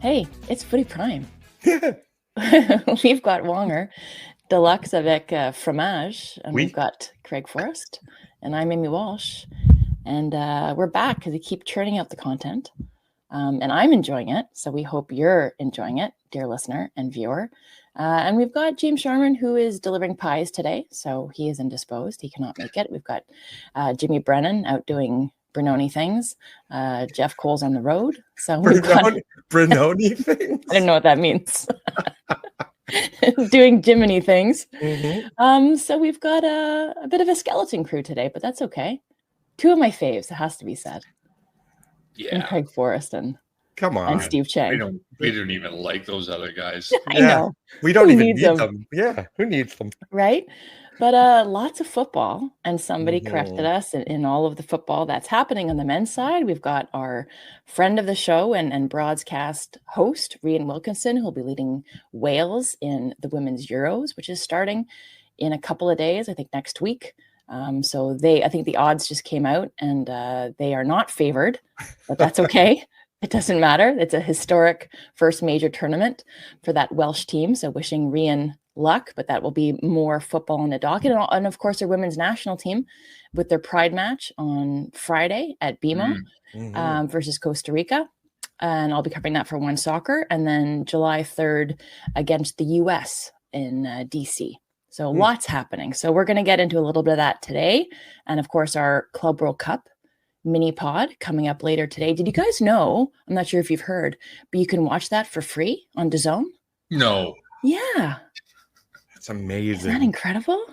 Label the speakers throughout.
Speaker 1: Hey, it's Footy Prime. We've got Wonger, Deluxe avec fromage, and we've got Craig Forrest, and I'm Amy Walsh. And we're back because we keep churning out the content. And I'm enjoying it, so we hope you're enjoying it, dear listener and viewer. And we've got James Sharman, who is delivering pies today, so he is indisposed. He cannot make it. We've got Jimmy Brennan out doing Brunoni things. Jeff Cole's on the road. So we've got
Speaker 2: Brunoni things?
Speaker 1: I don't know what that means. Doing Jiminy things. Mm-hmm. So we've got a bit of a skeleton crew today, but that's okay. Two of my faves, it has to be said.
Speaker 3: Yeah.
Speaker 1: And Craig Forrest and
Speaker 2: come on,
Speaker 1: and Steve Chang.
Speaker 3: We don't even like those other guys.
Speaker 1: I know.
Speaker 2: We don't even need them. Yeah, who needs them?
Speaker 1: Right? But lots of football, and somebody corrected us in all of the football that's happening on the men's side. We've got our friend of the show and broadcast host, Rian Wilkinson, who'll be leading Wales in the Women's Euros, which is starting in a couple of days, I think next week. So I think the odds just came out, and they are not favored, but that's okay. It doesn't matter. It's a historic first major tournament for that Welsh team. So wishing Rian luck, but that will be more football on the docket. And of course, our women's national team with their pride match on Friday at BMO versus Costa Rica. And I'll be covering that for One Soccer. And then July 3rd against the US in DC. So lots happening. So we're going to get into a little bit of that today. And of course, our Club World Cup mini pod coming up later today. Did you guys know, I'm not sure if you've heard, but you can watch that for free on DAZN?
Speaker 3: No.
Speaker 1: Yeah.
Speaker 2: That's amazing.
Speaker 1: Isn't that incredible?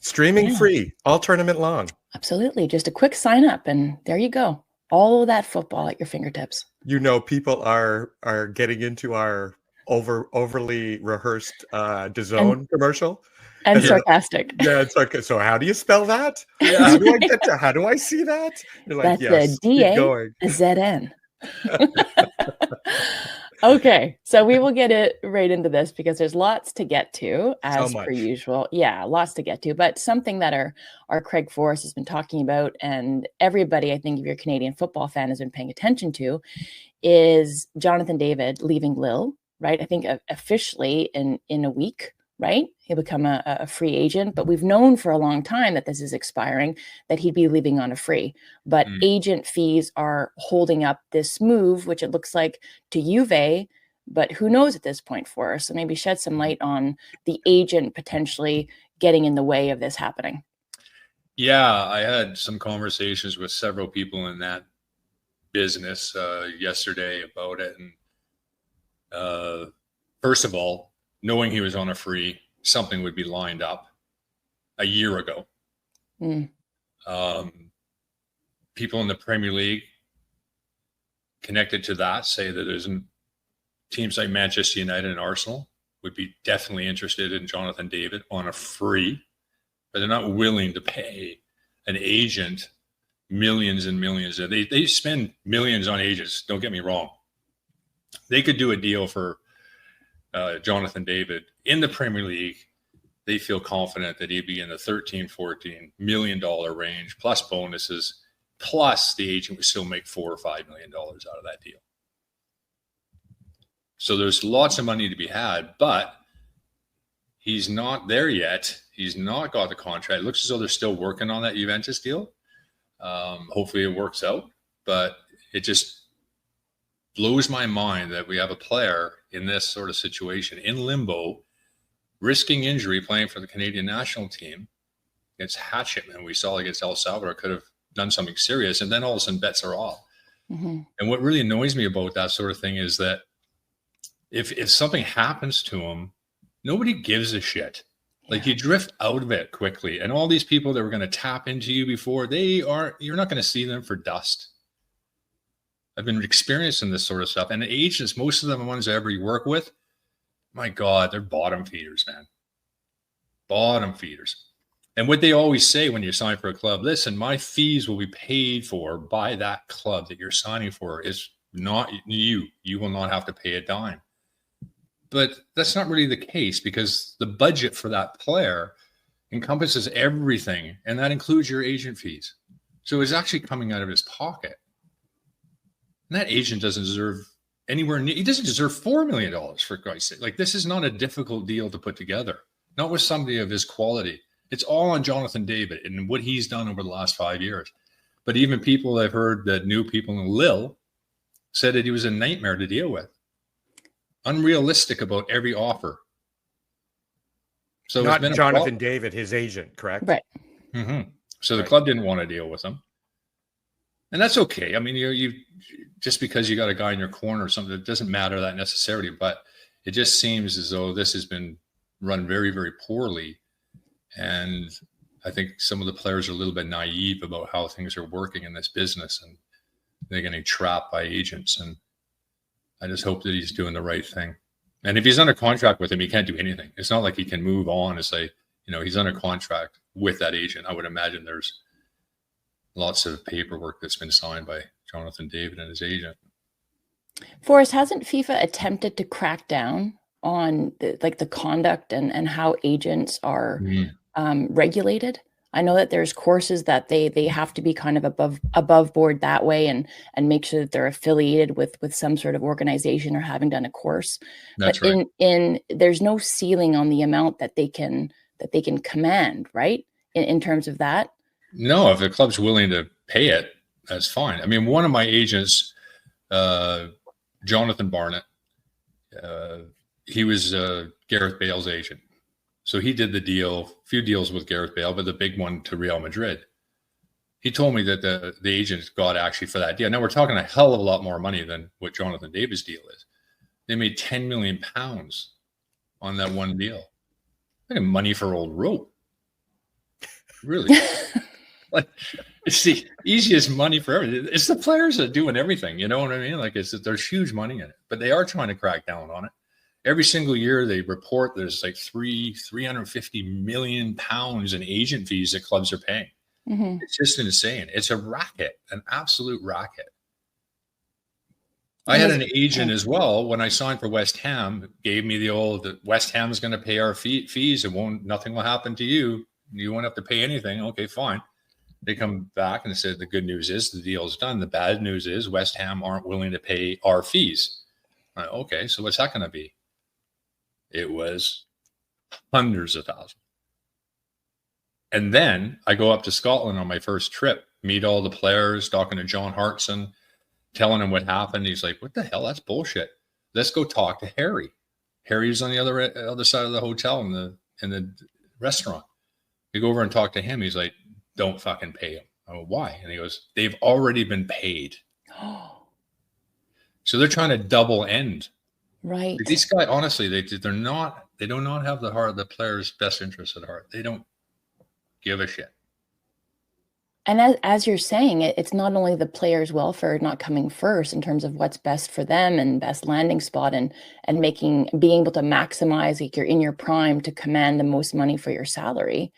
Speaker 2: Streaming free, all tournament long.
Speaker 1: Absolutely. Just a quick sign up and there you go. All of that football at your fingertips.
Speaker 2: You know, people are getting into our overly rehearsed DAZN commercial.
Speaker 1: And sarcastic.
Speaker 2: Yeah, it's okay. So how do you spell that?
Speaker 3: Yeah.
Speaker 2: How do I see that? You're like,
Speaker 1: that's DAZN. Okay, so we will get it right into this because there's lots to get to as per usual. Yeah, lots to get to, but something that our Craig Forrest has been talking about, and everybody, I think, if you're a Canadian football fan, has been paying attention to, is Jonathon David leaving Lille, right? I think officially in a week. Right? He'll become a free agent, but we've known for a long time that this is expiring, that he'd be leaving on a free. But agent fees are holding up this move, which it looks like to Juve, but who knows at this point for us? So maybe shed some light on the agent potentially getting in the way of this happening.
Speaker 3: Yeah, I had some conversations with several people in that business yesterday about it. And first of all, knowing he was on a free, something would be lined up a year ago. People in the Premier League connected to that say that there's teams like Manchester United and Arsenal would be definitely interested in Jonathon David on a free, but they're not willing to pay an agent millions and millions. They spend millions on agents, don't get me wrong. They could do a deal for Jonathon David in the Premier League. They feel confident that he'd be in the $13-14 million range plus bonuses, plus the agent would still make $4 or $5 million out of that deal. So there's lots of money to be had, but he's not there yet. He's not got the contract. It looks as though they're still working on that Juventus deal. Hopefully it works out, but it just blows my mind that we have a player in this sort of situation in limbo, risking injury, playing for the Canadian national team against Hatchetman. We saw against El Salvador could have done something serious, and then all of a sudden bets are off. And what really annoys me about that sort of thing is that if something happens to him, nobody gives a shit. Like, you drift out of it quickly, and all these people that were going to tap into you before, you're not going to see them for dust. I've been experiencing this sort of stuff. And the agents, most of them, the ones I ever work with, my God, they're bottom feeders, man. Bottom feeders. And what they always say when you sign for a club, listen, my fees will be paid for by that club that you're signing for. Is not you. You will not have to pay a dime. But that's not really the case, because the budget for that player encompasses everything, and that includes your agent fees. So it's actually coming out of his pocket. And that agent doesn't deserve anywhere near. He doesn't deserve $4 million, for Christ's sake. Like, this is not a difficult deal to put together. Not with somebody of his quality. It's all on Jonathon David and what he's done over the last 5 years. But even people I've heard that knew people in Lille said that he was a nightmare to deal with. Unrealistic about every offer. So
Speaker 2: not Jonathon David, his agent, correct?
Speaker 1: Right.
Speaker 3: Mm-hmm. So the club didn't want to deal with him. And that's okay. I mean, you just because you got a guy in your corner or something, it doesn't matter that necessarily. But it just seems as though this has been run very, very poorly. And I think some of the players are a little bit naive about how things are working in this business, and they're getting trapped by agents. And I just hope that he's doing the right thing. And if he's under contract with him, he can't do anything. It's not like he can move on and say, he's under contract with that agent. I would imagine there's lots of paperwork that's been signed by Jonathon David and his agent.
Speaker 1: Forrest, hasn't FIFA attempted to crack down on the conduct and how agents are regulated? I know that there's courses that they have to be kind of above board that way and make sure that they're affiliated with some sort of organization or having done a course.
Speaker 3: That's
Speaker 1: but
Speaker 3: right.
Speaker 1: in there's no ceiling on the amount that they can command, right? In terms of that.
Speaker 3: No, if the club's willing to pay it, that's fine. I mean, one of my agents, Jonathan Barnett, he was Gareth Bale's agent. So he did a few deals with Gareth Bale, but the big one to Real Madrid. He told me that the agent got actually for that deal. Now we're talking a hell of a lot more money than what Jonathon David's deal is. They made £10 million on that one deal. Like money for old rope. Really? Like, it's the easiest money for everything. It's the players that are doing everything. You know what I mean? Like, there's huge money in it, but they are trying to crack down on it. Every single year they report there's like £350 million in agent fees that clubs are paying. Mm-hmm. It's just insane. It's a racket, an absolute racket. I had an agent as well when I signed for West Ham, gave me the old that West Ham is going to pay our fees. Nothing will happen to you. You won't have to pay anything. Okay, fine. They come back and said the good news is the deal's done. The bad news is West Ham aren't willing to pay our fees. Okay, so what's that going to be? It was hundreds of thousands. And then I go up to Scotland on my first trip, meet all the players, talking to John Hartson, telling him what happened. He's like, what the hell? That's bullshit. Let's go talk to Harry. Harry's on the other side of the hotel in the restaurant. We go over and talk to him. He's like, don't fucking pay him. I go, why? And he goes, they've already been paid. So they're trying to double end.
Speaker 1: Right.
Speaker 3: These guys, honestly, they do not have the player's best interest at heart. They don't give a shit.
Speaker 1: And as you're saying, it's not only the player's welfare not coming first in terms of what's best for them and best landing spot and being able to maximize, like, you're in your prime to command the most money for your salary.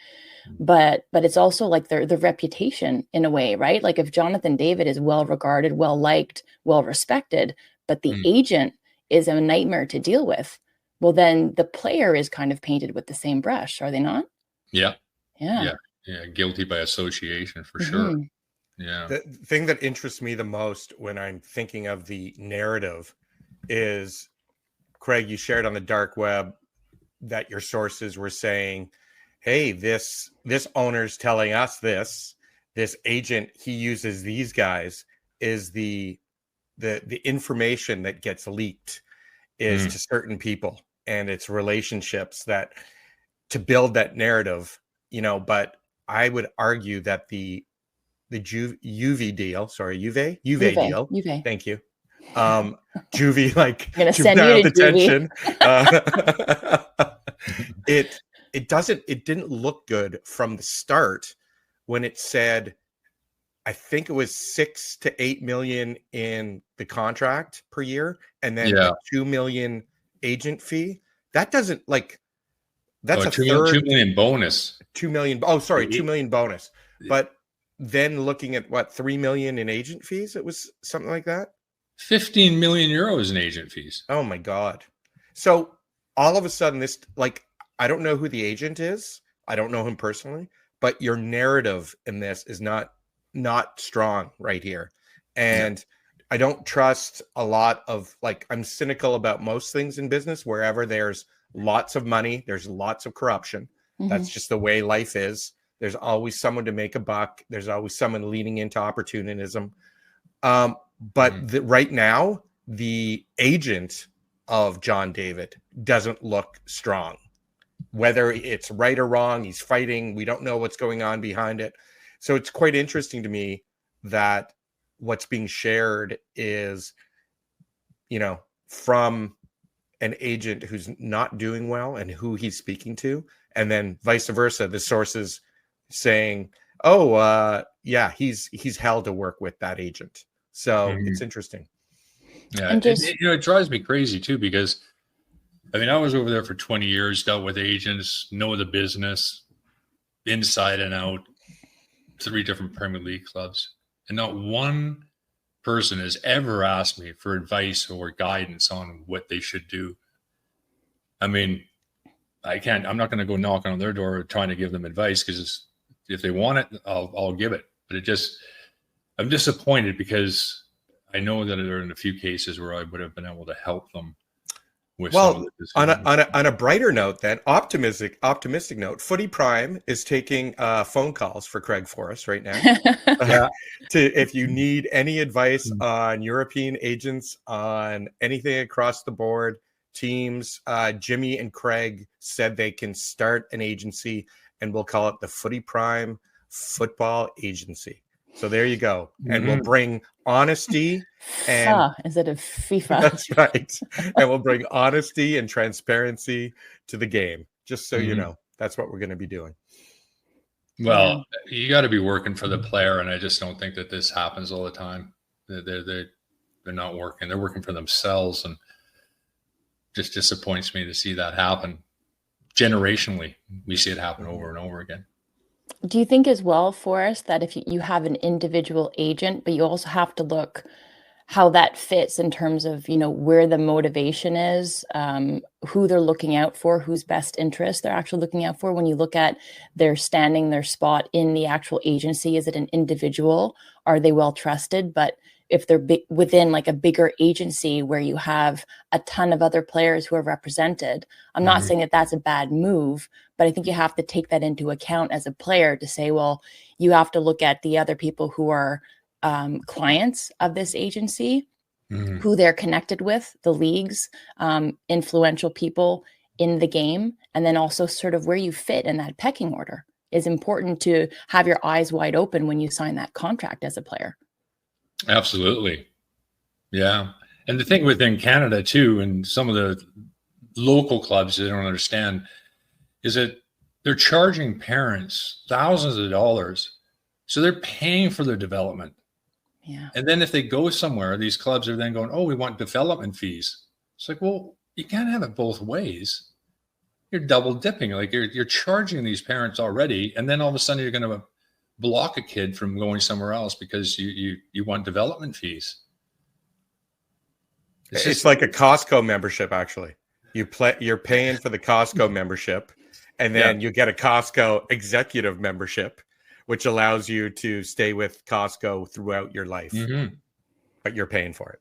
Speaker 1: But it's also like the reputation in a way, right? Like if Jonathon David is well regarded, well liked, well respected, but the agent is a nightmare to deal with, well, then the player is kind of painted with the same brush, are they not?
Speaker 3: Yeah. Guilty by association for sure. Yeah.
Speaker 2: The thing that interests me the most when I'm thinking of the narrative is, Craig, you shared on the dark web that your sources were saying, hey, this owner's telling us this agent, he uses these guys, is the information that gets leaked is to certain people, and it's relationships that to build that narrative, but I would argue that the Juve deal, thank you. Juvie, like juvenile detention. It didn't look good from the start when it said, I think it was 6 to 8 million in the contract per year, and then a 2 million agent fee. That doesn't that's a third
Speaker 3: 2 million bonus.
Speaker 2: 2 million. Oh, sorry, 2 million bonus. But then looking at 3 million in agent fees, it was something like that.
Speaker 3: 15 million euros in agent fees.
Speaker 2: Oh my God. So all of a sudden this, I don't know who the agent is. I don't know him personally, but your narrative in this is not strong right here. And I don't trust a lot of, like, I'm cynical about most things in business. Wherever there's lots of money, there's lots of corruption. That's just the way life is. There's always someone to make a buck. There's always someone leaning into opportunism. But right now, the agent of Jon David doesn't look strong. Whether it's right or wrong, he's fighting. We don't know what's going on behind it. So it's quite interesting to me that what's being shared is, you know, from an agent who's not doing well and who he's speaking to, and then vice versa. The sources saying, "Oh, yeah, he's held to work with that agent." So it's interesting.
Speaker 3: Yeah, and just, it drives me crazy too, because I mean, I was over there for 20 years, dealt with agents, know the business inside and out, 3 different Premier League clubs, and not one person has ever asked me for advice or guidance on what they should do. I mean, I'm not going to go knocking on their door trying to give them advice, because if they want it, I'll give it. But I'm disappointed, because I know that there are in a few cases where I would have been able to help them.
Speaker 2: Well, on a brighter note, then, optimistic note, Footy Prime is taking phone calls for Craig Forrest right now. If you need any advice on European agents, on anything across the board, teams, Jimmy and Craig said they can start an agency, and we'll call it the Footy Prime Football Agency. So there you go. And we'll bring honesty and
Speaker 1: instead of FIFA.
Speaker 2: That's right. And we'll bring honesty and transparency to the game. Just so you know, that's what we're going to be doing.
Speaker 3: Well, you got to be working for the player, and I just don't think that this happens all the time. They're not working. They're working for themselves, and just disappoints me to see that happen. Generationally, we see it happen over and over again.
Speaker 1: Do you think as well, Forrest, that if you have an individual agent, but you also have to look how that fits in terms of, you know, where the motivation is, who they're looking out for, whose best interest they're actually looking out for? When you look at their standing, their spot in the actual agency, is it an individual? Are they well trusted? But if they're within like a bigger agency where you have a ton of other players who are represented, I'm not saying that that's a bad move, but I think you have to take that into account as a player to say, well, you have to look at the other people who are clients of this agency, who they're connected with, the leagues, influential people in the game, and then also sort of where you fit in that pecking order is important to have your eyes wide open when you sign that contract as a player.
Speaker 3: Absolutely. Yeah. And the thing within Canada too, and some of the local clubs that don't understand, is that they're charging parents thousands of dollars. So they're paying for their development.
Speaker 1: Yeah.
Speaker 3: And then if they go somewhere, these clubs are then going, oh, we want development fees. It's like, well, you can't have it both ways. You're double dipping. Like you're charging these parents already. And then all of a sudden you're going to block a kid from going somewhere else because you want development fees.
Speaker 2: It's like a Costco membership, actually. You're paying for the Costco membership, and then you get a Costco executive membership, which allows you to stay with Costco throughout your life, but you're paying for it.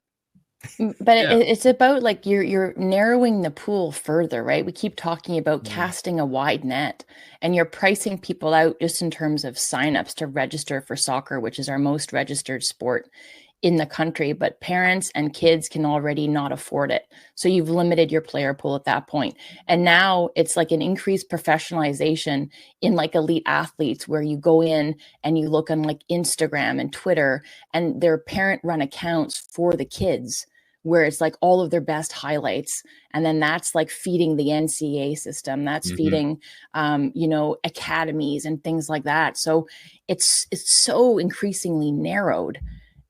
Speaker 1: But it's about like you're narrowing the pool further, right? We keep talking about casting a wide net, and you're pricing people out just in terms of signups to register for soccer, which is our most registered sport in the country. But parents and kids can already not afford it. So you've limited your player pool at that point. And now it's like an increased professionalization in like elite athletes, where you go in and you look on like Instagram and Twitter, and their parent run accounts for the kids, where it's like all of their best highlights. And then that's like feeding the NCAA system. That's feeding, academies and things like that. So it's so increasingly narrowed.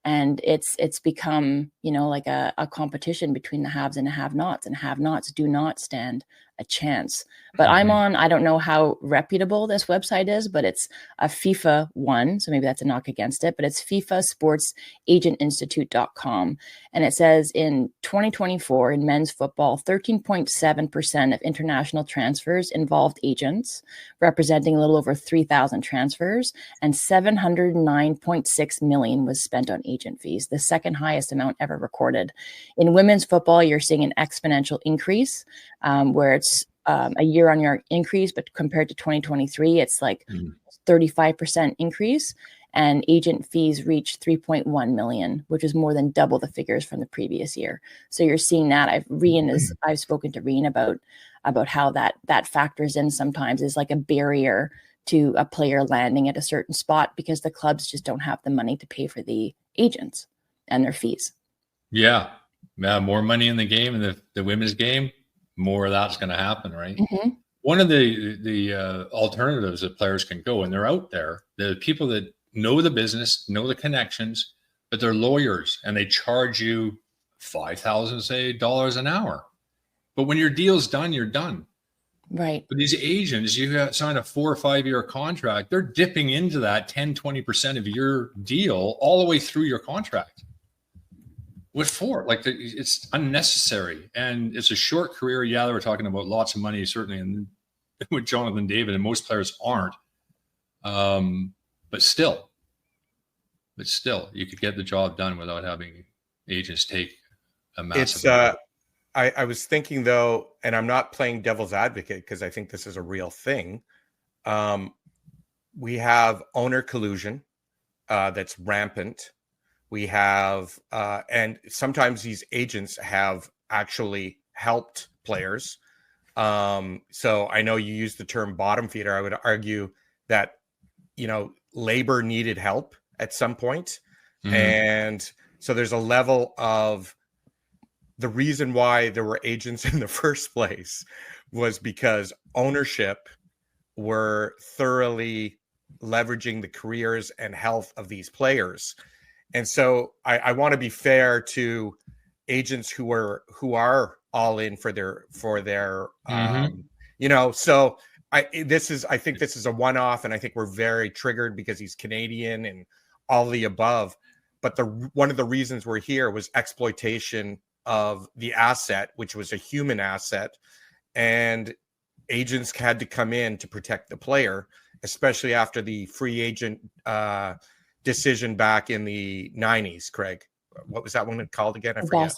Speaker 1: And it's become, like a competition between the haves and the have-nots, and have-nots do not stand a chance. But I'm on, I don't know how reputable this website is, but it's a FIFA one. So maybe that's a knock against it, but it's FIFAsportsagentinstitute.com. And it says in 2024 in men's football, 13.7% of international transfers involved agents, representing a little over 3,000 transfers, and 709.6 million was spent on agent fees, the second highest amount ever recorded. In women's football, you're seeing an exponential increase, where it's a year-on-year increase, but compared to 2023, it's like 35% increase, and agent fees reached 3.1 million, which is more than double the figures from the previous year. So you're seeing that. I've spoken to Reen about how that factors in sometimes is like a barrier to a player landing at a certain spot because the clubs just don't have the money to pay for the agents and their fees.
Speaker 3: Yeah. More money in the game, and the women's game, more of that's going to happen, right? One of the alternatives that players can go, and they're out there, the people that know the business, know the connections, but they're lawyers and they charge you $5,000 an hour. But when your deal's done, you're done.
Speaker 1: Right.
Speaker 3: But these agents, you have signed a 4 or 5 year contract, they're dipping into that 10-20% of your deal all the way through your contract. What for? Like, it's unnecessary, and it's a short career. Yeah, they were talking about lots of money, certainly, and with Jonathon David, and most players aren't. But still, you could get the job done without having agents take a massive.
Speaker 2: I was thinking though, and I'm not playing devil's advocate because I think this is a real thing. We have owner collusion that's rampant. We have, and sometimes these agents have actually helped players. So I know you use the term bottom feeder. I would argue that, labor needed help at some point. And so there's a level of the reason why there were agents in the first place was because ownership were thoroughly leveraging the careers and health of these players. And so I want to be fair to agents who are all in for their so I think this is a one-off, and I think we're very triggered because he's Canadian and all the above. But one of the reasons we're here was exploitation of the asset, which was a human asset, and agents had to come in to protect the player, especially after the free agent decision back in the 90s. Craig, what was that one called again? I forget.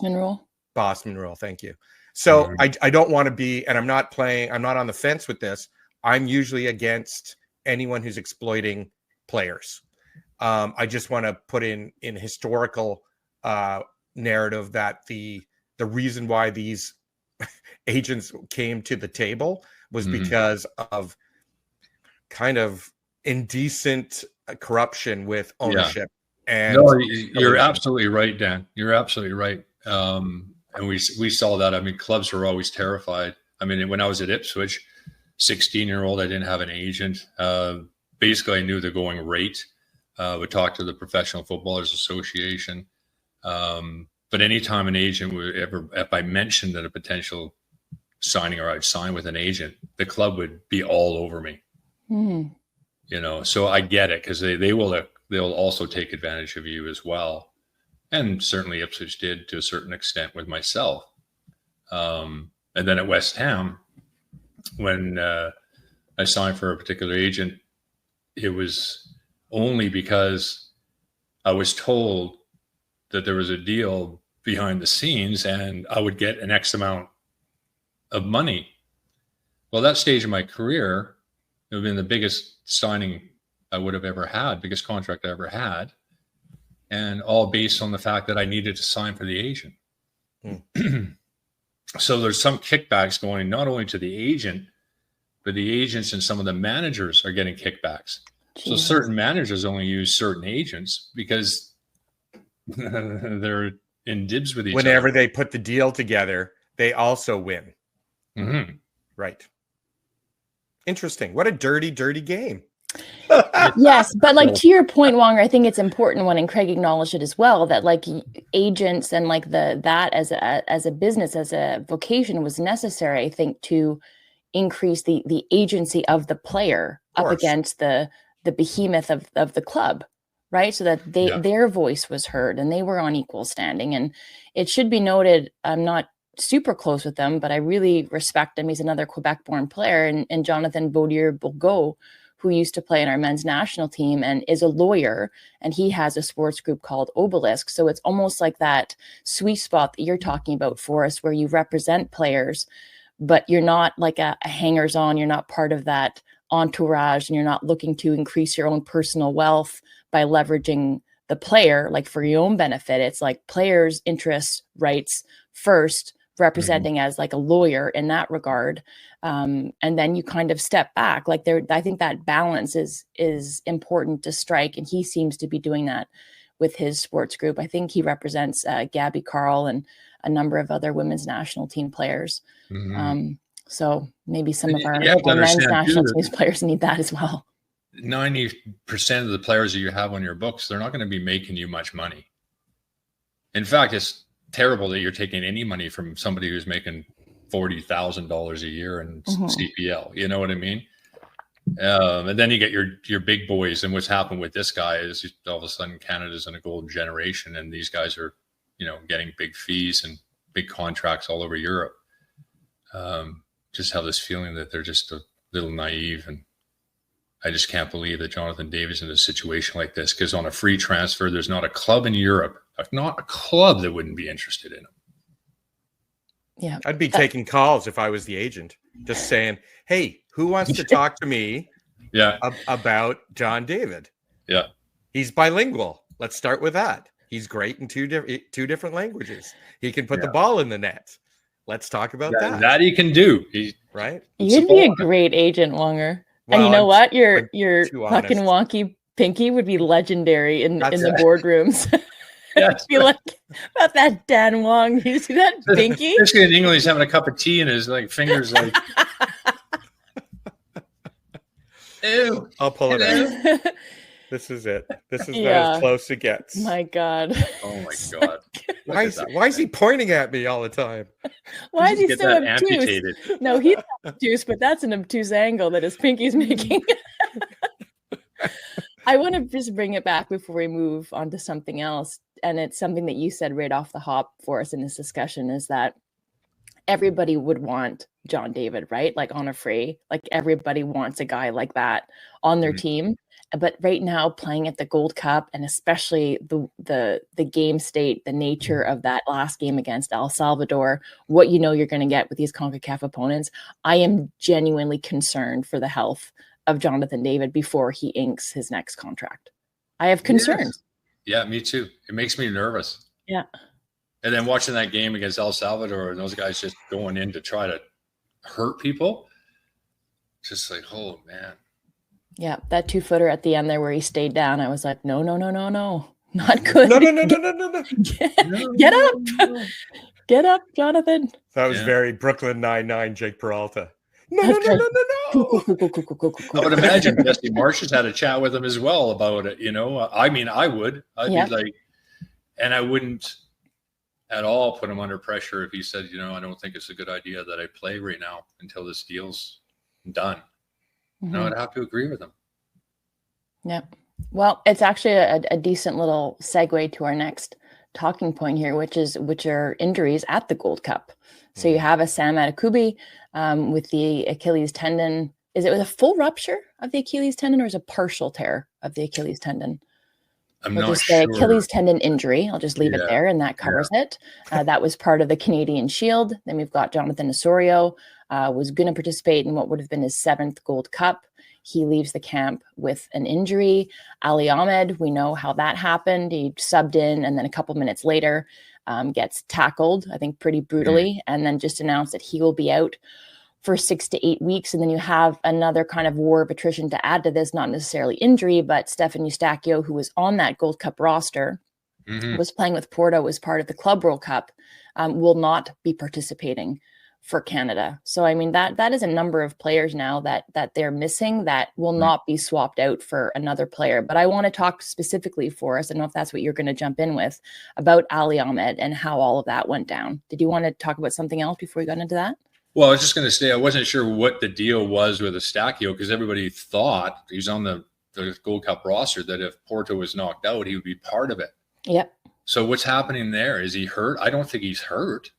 Speaker 2: Bosman rule. Thank you. So I don't want to be, and I'm not on the fence with this. I'm usually against anyone who's exploiting players. I just want to put in historical narrative that the reason why these agents came to the table was because of kind of indecent corruption with ownership. And
Speaker 3: no, you're absolutely right, Dan. You're absolutely right. And we saw that. I mean, clubs were always terrified. I mean, when I was at Ipswich, 16-year-old, I didn't have an agent. Basically, I knew the going rate. Would talk to the Professional Footballers Association. But anytime an agent would if I mentioned that a potential signing or I'd sign with an agent, the club would be all over me. So I get it, because they'll also take advantage of you as well. And certainly Ipswich did to a certain extent with myself. And then at West Ham, when I signed for a particular agent, it was only because I was told that there was a deal behind the scenes and I would get an X amount of money. Well, that stage of my career, it would have been the biggest signing I would have ever had, biggest contract I ever had. And all based on the fact that I needed to sign for the agent. So there's some kickbacks going not only to the agent, but the agents and some of the managers are getting kickbacks. So certain managers only use certain agents because they're in dibs with each other.
Speaker 2: Whenever they put the deal together, they also win. Right. Interesting. What a dirty, dirty game.
Speaker 1: Yes, but like to your point, Wonger, I think it's important when, and Craig acknowledged it as well, that like agents and like that as a business, as a vocation was necessary, I think, to increase the agency of the player up against the behemoth of the club, right? So that their voice was heard and they were on equal standing. And it should be noted, I'm not super close with them, but I really respect him. He's another Quebec-born player, and Jonathan Baudier-Bourgault, who used to play in our men's national team and is a lawyer, and he has a sports group called Obelisk. So it's almost like that sweet spot that you're talking about, Forrest, where you represent players, but you're not like a hangers-on. You're not part of that entourage, and you're not looking to increase your own personal wealth by leveraging the player, like for your own benefit. It's like players' interests, rights first, representing as like a lawyer in that regard. And then you kind of step back. Like I think that balance is important to strike. And he seems to be doing that with his sports group. I think he represents Gabby Carl and a number of other women's national team players. So maybe some of our men's national team players need that as well.
Speaker 3: 90% of the players that you have on your books, they're not going to be making you much money. In fact, it's terrible that you're taking any money from somebody who's making $40,000 a year in CPL. You know what I mean? And then you get your big boys. And what's happened with this guy is all of a sudden Canada's in a golden generation, and these guys are, getting big fees and big contracts all over Europe. Just have this feeling that they're just a little naive, and I just can't believe that Jonathon David's in a situation like this, because on a free transfer, there's not a club in Europe, not a club that wouldn't be interested in him.
Speaker 1: Yeah,
Speaker 2: I'd be taking calls if I was the agent, just saying, "Hey, who wants to talk to me? About Jon David?
Speaker 3: Yeah,
Speaker 2: he's bilingual. Let's start with that. He's great in two different languages. He can put the ball in the net. Let's talk about that.
Speaker 3: That he can do.
Speaker 2: Right?
Speaker 1: You'd be a great agent, Wonger. Well, and you know what? Your fucking wonky pinky would be legendary in the boardrooms. Yes. Be like, about that Dan Wong. You see that pinky?
Speaker 3: Especially in England, he's having a cup of tea and his fingers like. Ew.
Speaker 2: I'll pull it out. This is it. This is about as close it gets.
Speaker 1: My God.
Speaker 3: Oh my God.
Speaker 2: Why is he pointing at me all the time?
Speaker 1: Why is he so obtuse? Amputated? No, he's not obtuse, but that's an obtuse angle that his pinky's making. I want to just bring it back before we move on to something else. And it's something that you said right off the hop for us in this discussion, is that everybody would want Jon David, right? Like on a free, like everybody wants a guy like that on their team. But right now, playing at the Gold Cup, and especially the game state, the nature of that last game against El Salvador, what you're going to get with these CONCACAF opponents, I am genuinely concerned for the health of Jonathon David before he inks his next contract. I have concerns.
Speaker 3: Yeah, me too. It makes me nervous.
Speaker 1: Yeah.
Speaker 3: And then watching that game against El Salvador and those guys just going in to try to hurt people, just like, oh man.
Speaker 1: Yeah, that 2-footer at the end there where he stayed down, I was like, no, not good.
Speaker 2: No.
Speaker 1: Get up. Get up, Jonathan.
Speaker 2: That was very Brooklyn Nine-Nine, Jake Peralta. No.
Speaker 3: I would imagine Jesse Marsh has had a chat with him as well about it. I mean, I would. I'd be like, and I wouldn't at all put him under pressure if he said, I don't think it's a good idea that I play right now until this deal's done. No, I'd have to agree with him.
Speaker 1: Yeah. Well, it's actually a decent little segue to our next talking point here, which are injuries at the Gold Cup. So you have a Sam Adekubi with the Achilles tendon. Is it with a full rupture of the Achilles tendon, or is it a partial tear of the Achilles tendon?
Speaker 3: I'm
Speaker 1: we'll
Speaker 3: not
Speaker 1: just
Speaker 3: sure.
Speaker 1: Say Achilles tendon injury. I'll just leave it there, and that covers it. That was part of the Canadian Shield. Then we've got Jonathan Osorio, was going to participate in what would have been his 7th Gold Cup. He leaves the camp with an injury. Ali Ahmed, we know how that happened. He subbed in, and then a couple minutes later gets tackled, I think pretty brutally, and then just announced that he will be out for 6 to 8 weeks. And then you have another kind of war of attrition to add to this, not necessarily injury, but Stefan Eustachio, who was on that Gold Cup roster, was playing with Porto as part of the Club World Cup, will not be participating for Canada. So, I mean, that is a number of players now that they're missing that will not be swapped out for another player. But I want to talk specifically, Forrest, I don't know if that's what you're going to jump in with, about Ali Ahmed and how all of that went down. Did you want to talk about something else before we got into that?
Speaker 3: Well, I was just going to say, I wasn't sure what the deal was with Eustáquio, because everybody thought he was on the Gold Cup roster, that if Porto was knocked out, he would be part of it.
Speaker 1: Yep.
Speaker 3: So what's happening there? Is he hurt? I don't think he's hurt.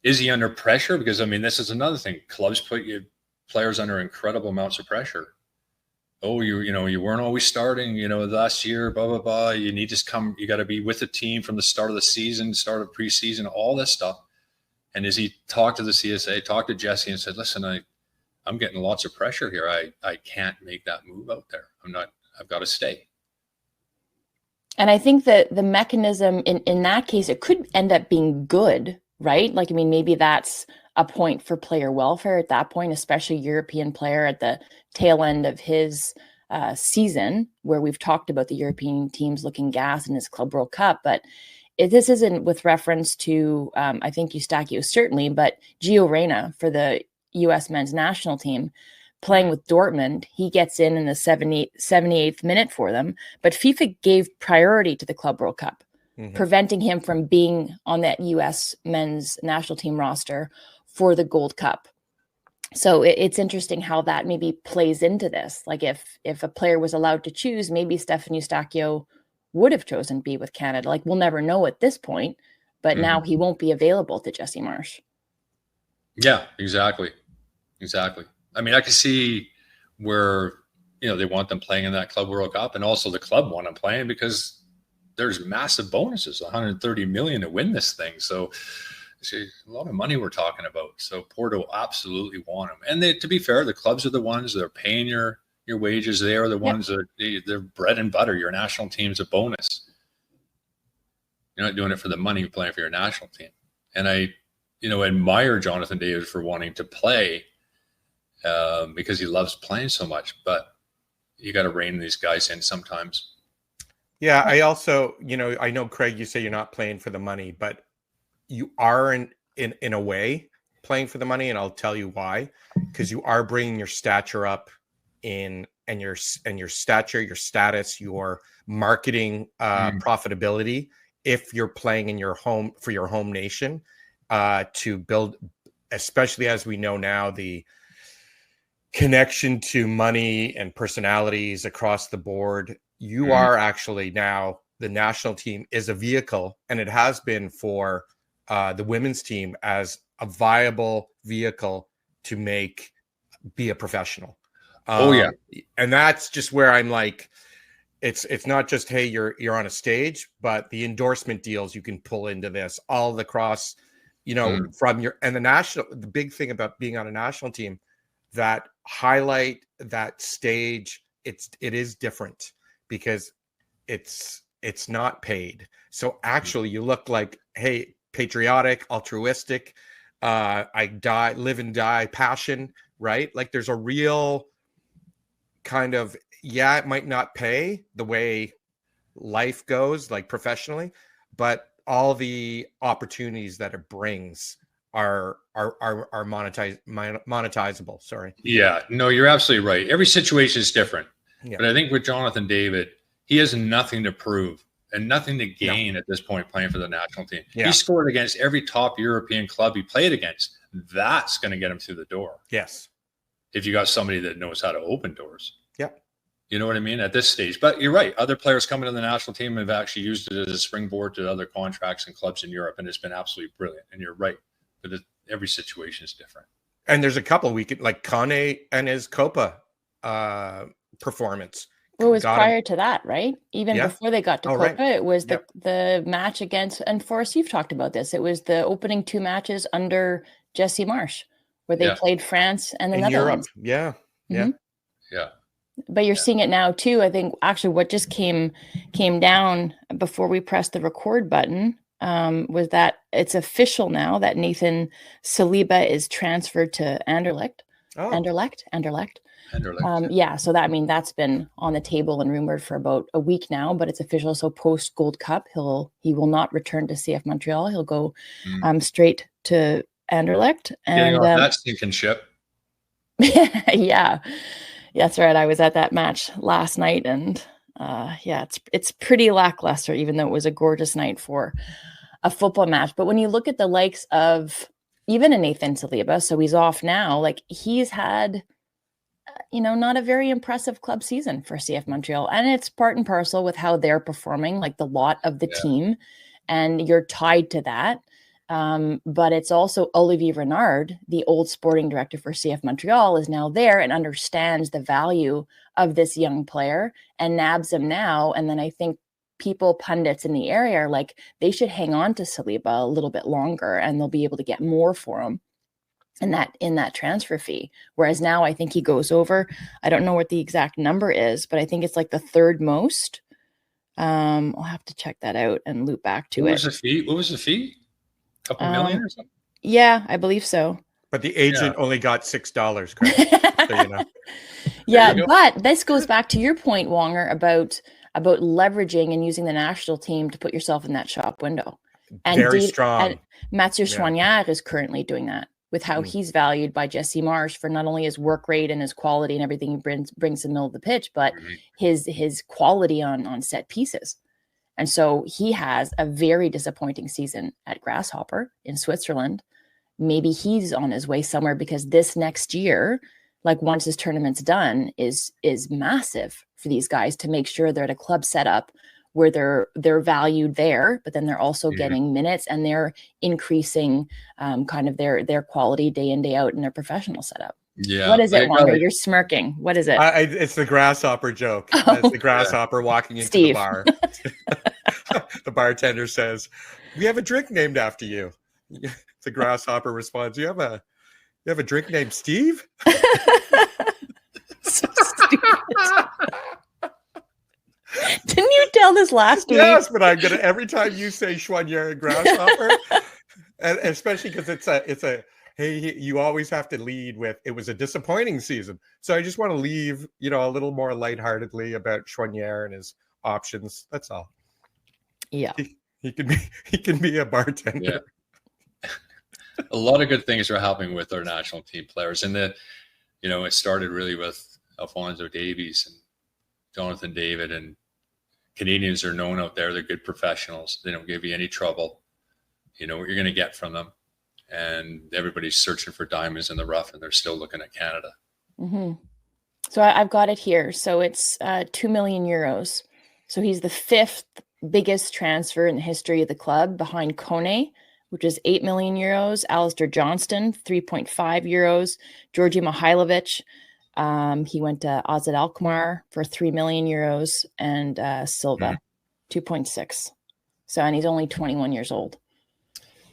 Speaker 3: Is he under pressure? Because, I mean, this is another thing. Clubs put players under incredible amounts of pressure. Oh, you weren't always starting, last year, blah, blah, blah. You need to come, you got to be with the team from the start of the season, start of preseason, all this stuff. And as he talked to the CSA, talked to Jesse and said, listen, I'm getting lots of pressure here. I can't make that move out there. I've got to stay.
Speaker 1: And I think that the mechanism in that case, it could end up being good, right? Like, I mean, maybe that's a point for player welfare at that point, especially European player at the tail end of his season, where we've talked about the European teams looking gas in his Club World Cup. But this isn't with reference to, I think Eustáquio certainly, but Gio Reyna for the U.S. men's national team playing with Dortmund. He gets in the 78th minute for them, but FIFA gave priority to the Club World Cup, preventing him from being on that U.S. men's national team roster for the Gold Cup. So it's interesting how that maybe plays into this. Like if a player was allowed to choose, maybe Stefan Eustáquio would have chosen to be with Canada. Like, we'll never know at this point, but now he won't be available to Jesse Marsch.
Speaker 3: Yeah, exactly. I mean, I can see where, they want them playing in that Club World Cup, and also the club want them playing because there's massive bonuses, 130 million to win this thing. So it's a lot of money we're talking about. So Porto absolutely want them. And to be fair, the clubs are the ones that are paying your wages. They are the ones that they're bread and butter. Your national team's a bonus. You're not doing it for the money, you're playing for your national team. And I, admire Jonathon David for wanting to play because he loves playing so much, but you got to rein these guys in sometimes.
Speaker 2: Yeah. I also, I know, Craig, you say you're not playing for the money, but you are in a way playing for the money. And I'll tell you why, because you are bringing your stature up and your stature, your status, your marketing profitability, if you're playing in your home for your home nation, to build, especially as we know now, the connection to money and personalities across the board. You are actually now, the national team is a vehicle, and it has been for the women's team as a viable vehicle to be a professional. And that's just where I'm like, it's not just, hey, you're on a stage, but the endorsement deals you can pull into this, all the cross, from the big thing about being on a national team, that highlight, that stage, it is different because it's not paid. So actually you look like, hey, patriotic, altruistic, live and die passion, right? Like there's a real kind of, it might not pay the way life goes, like professionally, but all the opportunities that it brings are monetizable. Sorry.
Speaker 3: Yeah, no, you're absolutely right. Every situation is different. Yeah. But I think with Jonathon David, he has nothing to prove and nothing to gain at this point playing for the national team. Yeah. He scored against every top European club he played against. That's going to get him through the door.
Speaker 2: Yes.
Speaker 3: If you got somebody that knows how to open doors.
Speaker 2: Yeah.
Speaker 3: You know what I mean? At this stage. But you're right. Other players coming to the national team have actually used it as a springboard to other contracts and clubs in Europe, and it's been absolutely brilliant. And you're right. But every situation is different.
Speaker 2: And there's a couple we could, like Kane and his Copa performance.
Speaker 1: Well, it was prior to that, right? Even before they got to Copa, it was the match against, and Forrest, you've talked about this, it was the opening two matches under Jesse Marsch, where they played France and the Netherlands.
Speaker 2: Europe.
Speaker 3: Yeah.
Speaker 1: But you're seeing it now too. I think actually what just came down before we pressed the record button was that it's official now that Nathan Saliba is transferred to Anderlecht. Anderlecht. So that's been on the table and rumored for about a week now, but it's official. So post Gold Cup, he will not return to CF Montreal. He'll go straight to Anderlecht.
Speaker 3: Getting
Speaker 1: And
Speaker 3: off that sinking ship.
Speaker 1: yeah, that's right. I was at that match last night, and yeah, it's pretty lackluster, even though it was a gorgeous night for a football match. But when you look at the likes of even a Nathan Saliba, so he's off now, like he's had, not a very impressive club season for CF Montreal. And it's part and parcel with how they're performing, like the lot of the team, and you're tied to that. But it's also Olivier Renard, the old sporting director for CF Montreal, is now there and understands the value of this young player and nabs him now. And then I think pundits in the area are like, they should hang on to Saliba a little bit longer and they'll be able to get more for him in that transfer fee. Whereas now I think he goes over, I don't know what the exact number is, but I think it's like the third most. I'll have to check that out and loop back to it.
Speaker 3: What was the fee? A couple million or something?
Speaker 1: Yeah, I believe so.
Speaker 2: But the agent only got $6, correct? So, you know.
Speaker 1: Yeah, but this goes back to your point, Wonger, about leveraging and using the national team to put yourself in that shop window. And
Speaker 2: very strong.
Speaker 1: And Mathieu Choignard is currently doing that with how he's valued by Jesse Marsh for not only his work rate and his quality and everything he brings in the middle of the pitch, but his quality on set pieces. And so he has a very disappointing season at Grasshopper in Switzerland. Maybe he's on his way somewhere, because this next year, like once his tournament's done, is massive for these guys to make sure they're at a club setup where they're valued there, but then they're also getting minutes and they're increasing kind of their quality day in, day out in their professional setup.
Speaker 3: Yeah.
Speaker 1: What is it, Wonger? You're smirking. What is it?
Speaker 2: It's the grasshopper joke. It's the grasshopper walking into the bar. The bartender says, "We have a drink named after you." The grasshopper responds, "You have a drink named Steve?"
Speaker 1: So stupid. Didn't you tell this last week?
Speaker 2: Yes, but I'm gonna, every time you say Choignard and grasshopper, and especially because it's a hey, you always have to lead with, it was a disappointing season. So I just want to leave, a little more lightheartedly about Choignard and his options. That's all.
Speaker 1: Yeah.
Speaker 2: He can be a bartender.
Speaker 3: Yeah. A lot of good things are happening with our national team players. And it started really with Alphonso Davies and Jonathon David, and Canadians are known out there. They're good professionals. They don't give you any trouble. You know what you're going to get from them. And everybody's searching for diamonds in the rough, and they're still looking at Canada.
Speaker 1: Mm-hmm. So I've got it here. So it's 2 million euros. So he's the fifth biggest transfer in the history of the club, behind Kone, which is 8 million euros, Alistair Johnston, 3.5 euros, Georgi Mihailovic, he went to Azad Alkmaar for 3 million euros, and Silva, 2.6. So, and he's only 21 years old.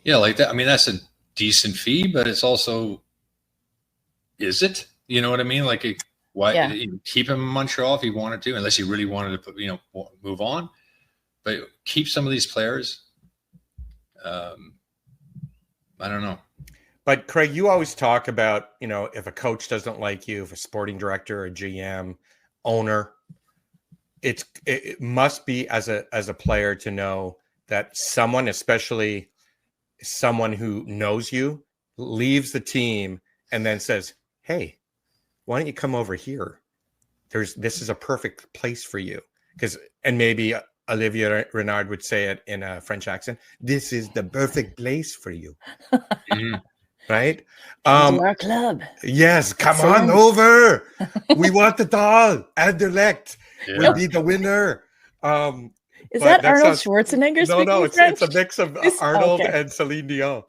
Speaker 3: Yeah, like that. I mean, that's a decent fee, but it's also, is it? You know what I mean? Like, why keep him in Montreal if he wanted to, unless he really wanted to move on. But keep some of these players. I don't know.
Speaker 2: But Craig, you always talk about, if a coach doesn't like you, if a sporting director, a GM, owner, it must be as a player to know that someone, especially someone who knows you, leaves the team and then says, "Hey, why don't you come over here? This is a perfect place for you." And maybe Olivier Renard would say it in a French accent, "This is the perfect place for you." Right?
Speaker 1: To our club.
Speaker 2: Yes, come on over. We want it all. Anderlecht will be the winner.
Speaker 1: Is that Arnold Schwarzenegger?
Speaker 2: No, it's a mix of Arnold and Celine Dion.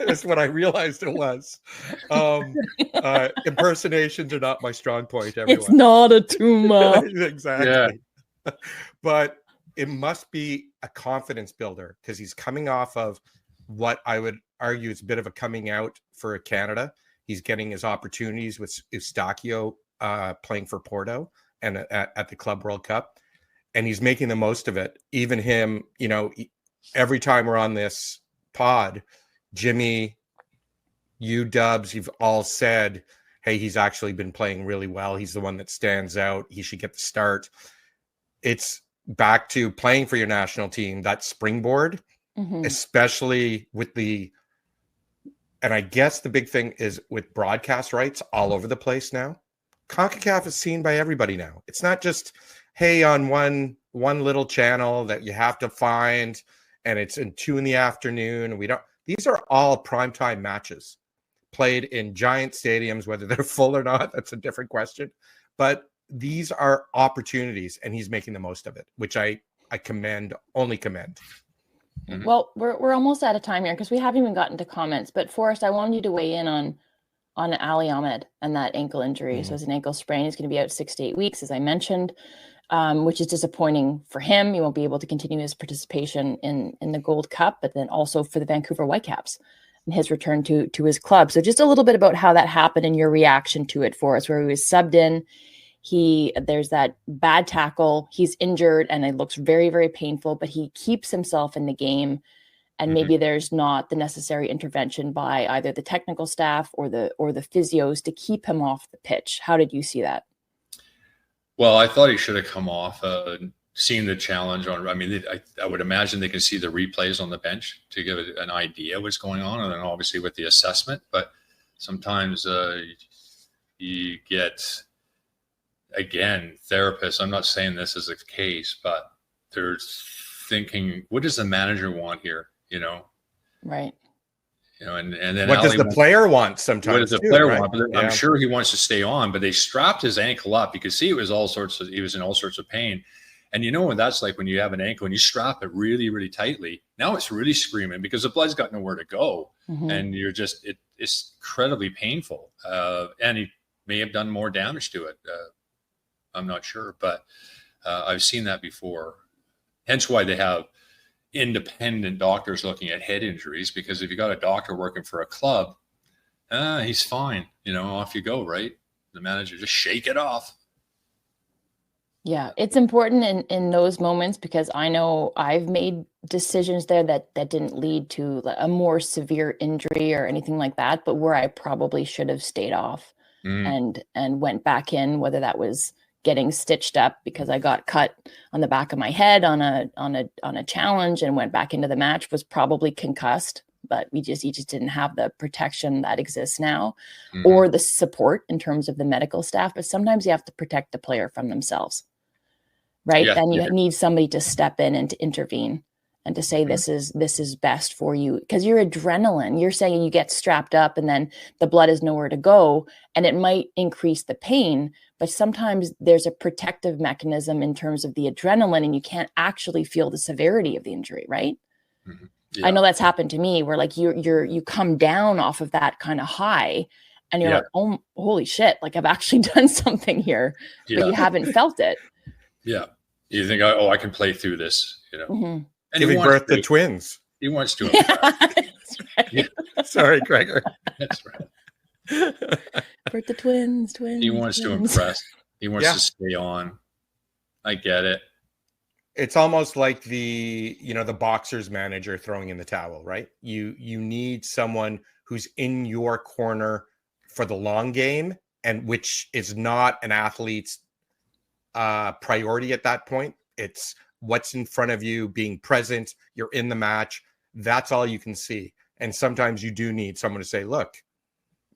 Speaker 2: That's what I realized it was. Impersonations are not my strong point, everyone.
Speaker 1: It's not a tumor.
Speaker 2: Exactly. Yeah. But it must be a confidence builder, because he's coming off of what I would argue is a bit of a coming out for Canada. He's getting his opportunities with Eustachio playing for Porto and at the Club World Cup, and he's making the most of it. Even him, every time we're on this pod, Jimmy, you, Dubs, you've all said, hey, he's actually been playing really well. He's the one that stands out. He should get the start. It's back to playing for your national team, that springboard. especially with and I guess the big thing is with broadcast rights all over the place now. Concacaf is seen by everybody now. It's not just, hey, on one little channel that you have to find, and it's in 2 p.m. These are all primetime matches played in giant stadiums, whether they're full or not, that's a different question. But these are opportunities, and he's making the most of it, which I only commend.
Speaker 1: Well, we're almost out of time here because we haven't even gotten to comments. But Forrest, I wanted you to weigh in on Ali Ahmed and that ankle injury. So it's an ankle sprain. He's going to be out 6 to 8 weeks, as I mentioned, which is disappointing for him. He won't be able to continue his participation in the Gold Cup, but then also for the Vancouver Whitecaps and his return to his club. So just a little bit about how that happened and your reaction to it, Forrest, where he was subbed in. There's that bad tackle. He's injured and it looks very, very painful, but he keeps himself in the game. And maybe there's not the necessary intervention by either the technical staff or the physios to keep him off the pitch. How did you see that?
Speaker 3: Well, I thought he should have come off, seeing the challenge on. I mean, I would imagine they can see the replays on the bench to give it an idea what's going on, and then obviously with the assessment. But sometimes you get, again, therapists. I'm not saying this is the case, but they're thinking, what does the manager want here?
Speaker 1: Right.
Speaker 3: And then
Speaker 2: what does the player want sometimes?
Speaker 3: What does the player want? But I'm sure he wants to stay on, but they strapped his ankle up. You could see he was in all sorts of pain. And you know what that's like when you have an ankle and you strap it really, really tightly. Now it's really screaming because the blood's got nowhere to go. And you're just, it's incredibly painful. And he may have done more damage to it. I'm not sure, but I've seen that before. Hence why they have independent doctors looking at head injuries, because if you got a doctor working for a club, he's fine. Off you go, right? The manager, just shake it off.
Speaker 1: Yeah, it's important in those moments, because I know I've made decisions there that didn't lead to a more severe injury or anything like that, but where I probably should have stayed off and went back in, whether that was getting stitched up because I got cut on the back of my head on a challenge and went back into the match, was probably concussed, but you just didn't have the protection that exists now or the support in terms of the medical staff. But sometimes you have to protect the player from themselves, right? Then you need somebody to step in and to intervene and to say, this is best for you, because your adrenaline, you're saying you get strapped up and then the blood is nowhere to go, and it might increase the pain, but sometimes there's a protective mechanism in terms of the adrenaline and you can't actually feel the severity of the injury, right? I know that's happened to me, where like you come down off of that kind of high and you're like, oh, holy shit, like I've actually done something here, but you haven't felt it. Yeah.
Speaker 3: You think, oh, I can play through this, And
Speaker 2: giving birth to twins.
Speaker 3: He wants to.
Speaker 1: Right.
Speaker 2: Sorry, Gregor.
Speaker 3: That's right.
Speaker 1: Birth to twins.
Speaker 3: He wants to impress. He wants to stay on. I get it.
Speaker 2: It's almost like the boxer's manager throwing in the towel, right? You need someone who's in your corner for the long game, and which is not an athlete's priority at that point. It's what's in front of you, being present. You're in the match. That's all you can see. And sometimes you do need someone to say, look,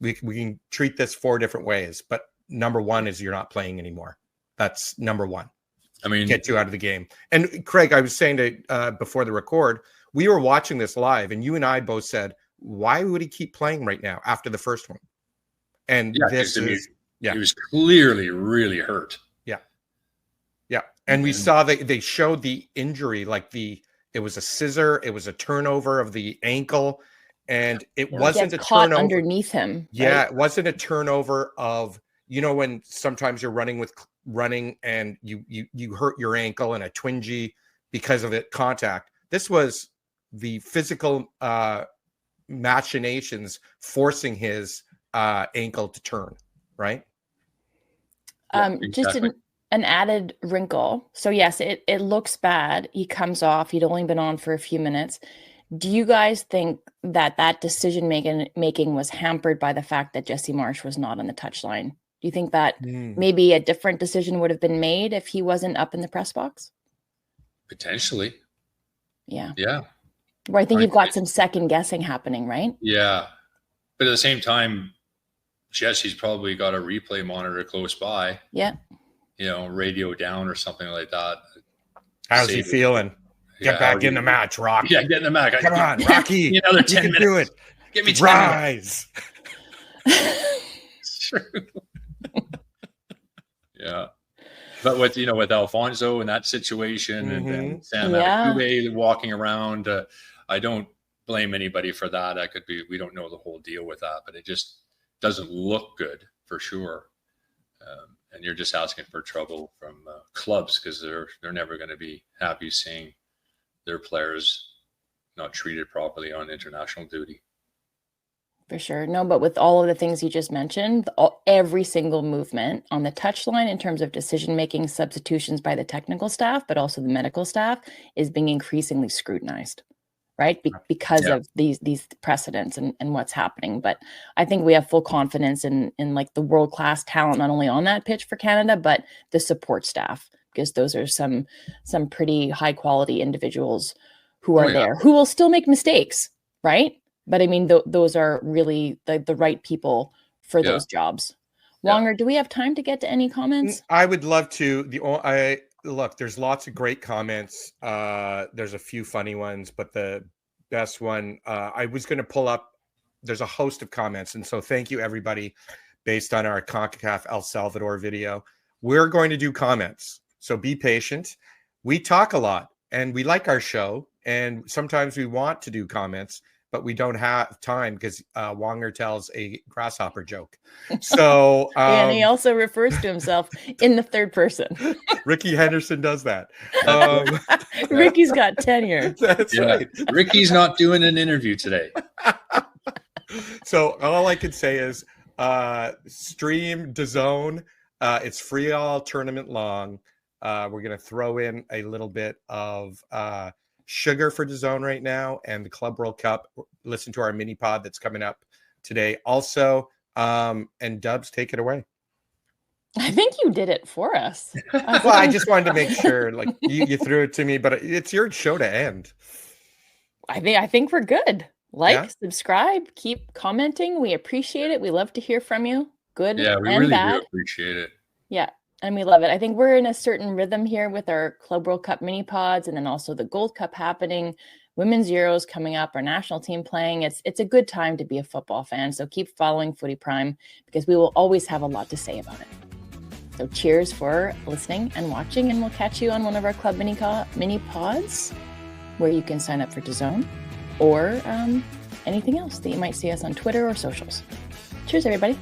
Speaker 2: we can treat this 4 different ways, but number one is you're not playing anymore. That's number one.
Speaker 3: I mean,
Speaker 2: get you out of the game. And Craig, I was saying to before the record, we were watching this live, and you and I both said, why would he keep playing right now after the first one? And
Speaker 3: he was clearly really hurt.
Speaker 2: Yeah. And we saw that they showed the injury, like it was a scissor, it was a turnover of the ankle, and it wasn't a turnover
Speaker 1: underneath him.
Speaker 2: Yeah, right? It wasn't a turnover of, when sometimes you're running and you hurt your ankle and a twingy because of it contact. This was the physical machinations forcing his ankle to turn, right?
Speaker 3: Exactly.
Speaker 1: Just an added wrinkle. So yes, it looks bad. He comes off. He'd only been on for a few minutes. Do you guys think that decision making was hampered by the fact that Jesse Marsch was not on the touchline? Do you think that maybe a different decision would have been made if he wasn't up in the press box?
Speaker 3: Potentially.
Speaker 1: Yeah.
Speaker 3: Yeah.
Speaker 1: Where I think you've got some second guessing happening, right?
Speaker 3: Yeah. But at the same time, Jesse's probably got a replay monitor close by.
Speaker 1: Yeah.
Speaker 3: Radio down or something like that.
Speaker 2: How's he feeling? Get back in the match, Rocky.
Speaker 3: Yeah, get in the match.
Speaker 2: Come on, Rocky.
Speaker 3: Another 10 minutes.
Speaker 2: Do it.
Speaker 3: Give me 10
Speaker 2: Rise.
Speaker 3: Yeah. But with Alfonso in that situation and Sam Adekugbe walking around, I don't blame anybody for that. That could be, we don't know the whole deal with that, but it just doesn't look good for sure. And you're just asking for trouble from clubs because they're never going to be happy seeing their players not treated properly on international duty.
Speaker 1: For sure. No, but with all of the things you just mentioned, every single movement on the touchline in terms of decision-making, substitutions by the technical staff, but also the medical staff, is being increasingly scrutinized, right? Because of these precedents and what's happening. But I think we have full confidence in like the world-class talent, not only on that pitch for Canada, but the support staff, because those are some pretty high-quality individuals who are there, who will still make mistakes, right? But I mean, those are really the right people for those jobs. Wonger, do we have time to get to any comments?
Speaker 2: I would love to. Look, there's lots of great comments. There's a few funny ones, but the best one, I was going to pull up. There's a host of comments. And so thank you, everybody, based on our Concacaf El Salvador video. We're going to do comments. So be patient. We talk a lot and we like our show. And sometimes we want to do comments, but we don't have time because Wonger tells a grasshopper joke. So
Speaker 1: and he also refers to himself in the third person.
Speaker 2: Ricky Henderson does that.
Speaker 1: Ricky's got tenure.
Speaker 2: That's right.
Speaker 3: Ricky's not doing an interview today.
Speaker 2: So all I could say is stream DAZN. It's free all tournament long. We're going to throw in a little bit of sugar for DAZN right now, and the Club World Cup. Listen to our mini pod that's coming up today also. And Dubs, take it away.
Speaker 1: I think you did it for us.
Speaker 2: Well, I just wanted to make sure, like you threw it to me, but it's your show to end.
Speaker 1: I think we're good. Subscribe, keep commenting. We appreciate it. We love to hear from you. Good
Speaker 3: we
Speaker 1: and
Speaker 3: really
Speaker 1: bad.
Speaker 3: do appreciate it.
Speaker 1: Yeah. And we love it. I think we're in a certain rhythm here with our Club World Cup mini pods, and then also the Gold Cup happening, Women's Euros coming up, our national team playing. It's a good time to be a football fan. So keep following Footy Prime because we will always have a lot to say about it. So cheers for listening and watching, and we'll catch you on one of our club mini pods where you can sign up for DAZN or anything else that you might see us on Twitter or socials. Cheers, everybody.